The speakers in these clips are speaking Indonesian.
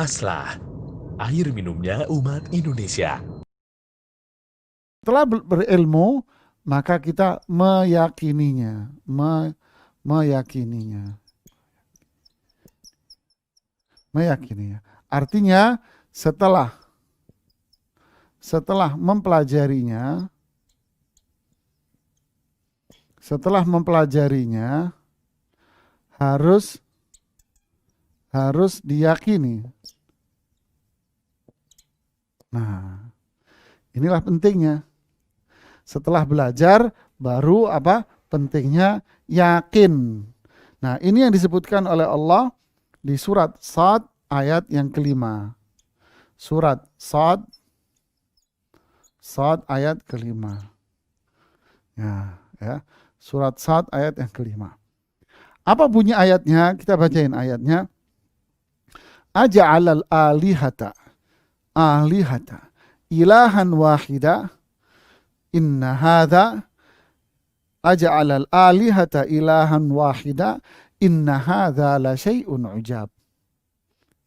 Aslah, air minumnya umat Indonesia. Setelah berilmu, maka kita meyakininya, meyakininya, meyakininya. Artinya setelah mempelajarinya harus diyakini. Nah, inilah pentingnya. Setelah belajar baru apa? Pentingnya yakin. Nah, ini yang disebutkan oleh Allah di surat Shad ayat yang kelima. Surat Shad ayat kelima. Ya. Surat Shad ayat yang kelima. Apa bunyi ayatnya? Kita bacain ayatnya. Aja'alal alihata ilahan wahida inna hadha aja'alal alihata ilahan wahida inna hadha la syai'un ujab.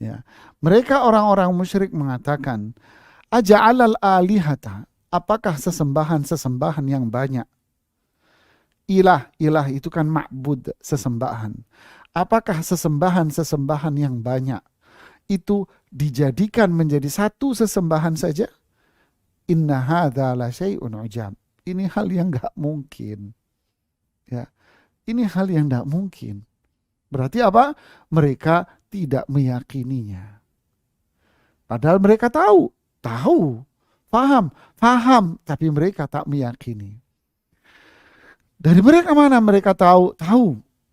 Ya. Mereka orang-orang musyrik mengatakan, aja'alal alihata, apakah sesembahan yang banyak? Ilah itu kan ma'bud, sesembahan. Apakah sesembahan yang banyak itu dijadikan menjadi satu sesembahan saja? Inna hadza la syai'un ujab. Ini hal yang enggak mungkin. Ya. Ini hal yang enggak mungkin. Berarti apa? Mereka tidak meyakininya. Padahal mereka tahu, paham, tapi mereka tak meyakini. Dari mereka mana mereka tahu?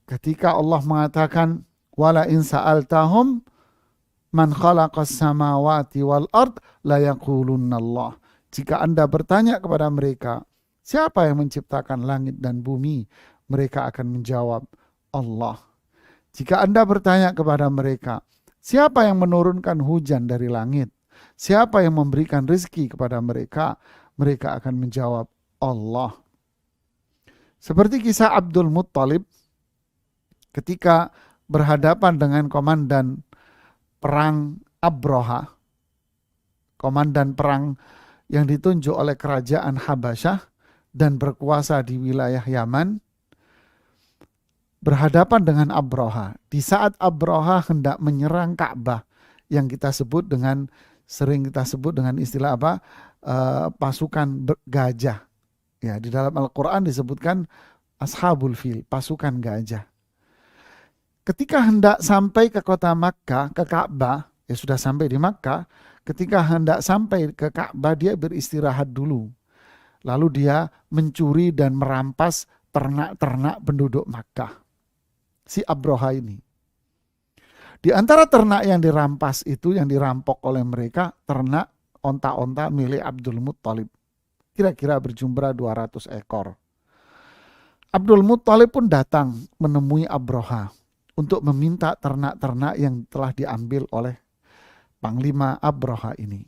Ketika Allah mengatakan wala in sa'altahum man khalaqas samawati wal ard la yaqulunna Allah. Jika Anda bertanya kepada mereka, siapa yang menciptakan langit dan bumi? Mereka akan menjawab, Allah. Jika Anda bertanya kepada mereka, siapa yang menurunkan hujan dari langit? Siapa yang memberikan rezeki kepada mereka? Mereka akan menjawab, Allah. Seperti kisah Abdul Muttalib ketika berhadapan dengan komandan perang Abroha, komandan perang yang ditunjuk oleh kerajaan Habasyah dan berkuasa di wilayah Yaman, berhadapan dengan Abroha. Di saat Abroha hendak menyerang Ka'bah, yang sering kita sebut dengan istilah apa? Pasukan gajah. Ya, di dalam Al-Quran disebutkan Ashabul Fil, pasukan gajah. Ketika hendak sampai ke kota Makkah, ke Ka'bah, ya sudah sampai di Makkah, ketika hendak sampai ke Ka'bah, dia beristirahat dulu. Lalu dia mencuri dan merampas ternak-ternak penduduk Makkah. Si Abroha ini. Di antara ternak yang dirampas itu, yang dirampok oleh mereka, ternak onta-onta milik Abdul Muttalib. Kira-kira berjumlah 200 ekor. Abdul Muttalib pun datang menemui Abroha untuk meminta ternak-ternak yang telah diambil oleh Panglima Abroha ini.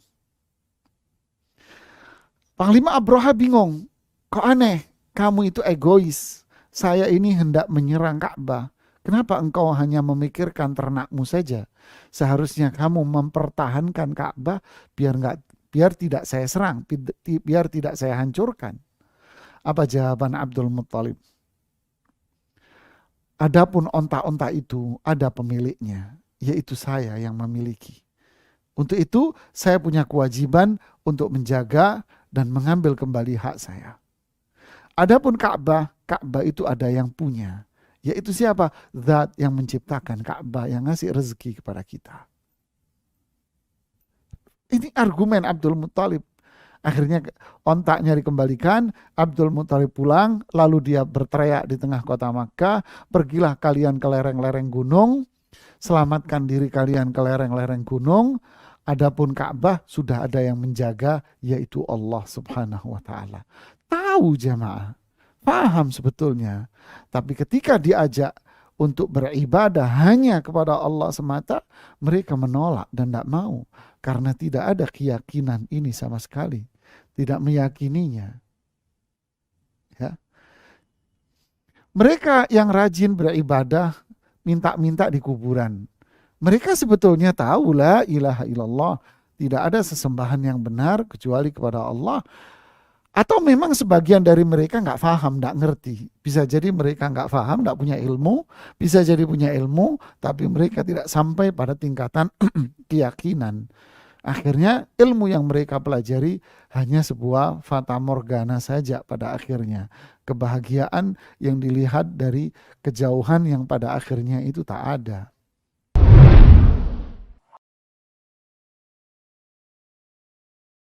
Panglima Abroha bingung. Kok aneh? Kamu itu egois. Saya ini hendak menyerang Ka'bah. Kenapa engkau hanya memikirkan ternakmu saja? Seharusnya kamu mempertahankan Ka'bah biar tidak saya serang, biar tidak saya hancurkan. Apa jawaban Abdul Muttalib? Adapun onta-onta itu ada pemiliknya, yaitu saya yang memiliki. Untuk itu saya punya kewajiban untuk menjaga dan mengambil kembali hak saya. Adapun Ka'bah itu ada yang punya, yaitu siapa? Zat yang menciptakan Ka'bah, yang ngasih rezeki kepada kita. Ini argumen Abdul Muttalib. Akhirnya ontaknya dikembalikan, Abdul Muttalib pulang, lalu dia berteriak di tengah kota Makkah, pergilah kalian ke lereng-lereng gunung, selamatkan diri kalian ke lereng-lereng gunung, adapun Ka'bah sudah ada yang menjaga, yaitu Allah Subhanahu wa Ta'ala. Tahu jemaah, paham sebetulnya, tapi ketika diajak untuk beribadah hanya kepada Allah semata, mereka menolak dan tidak mau, karena tidak ada keyakinan ini sama sekali. Tidak meyakininya. Ya. Mereka yang rajin beribadah minta-minta di kuburan. Mereka sebetulnya tahu la ilaha illallah, tidak ada sesembahan yang benar kecuali kepada Allah. Atau memang sebagian dari mereka nggak paham, nggak ngerti. Bisa jadi mereka nggak paham, nggak punya ilmu. Bisa jadi punya ilmu, tapi mereka tidak sampai pada tingkatan keyakinan. Akhirnya ilmu yang mereka pelajari hanya sebuah fata morgana saja pada akhirnya. Kebahagiaan yang dilihat dari kejauhan yang pada akhirnya itu tak ada.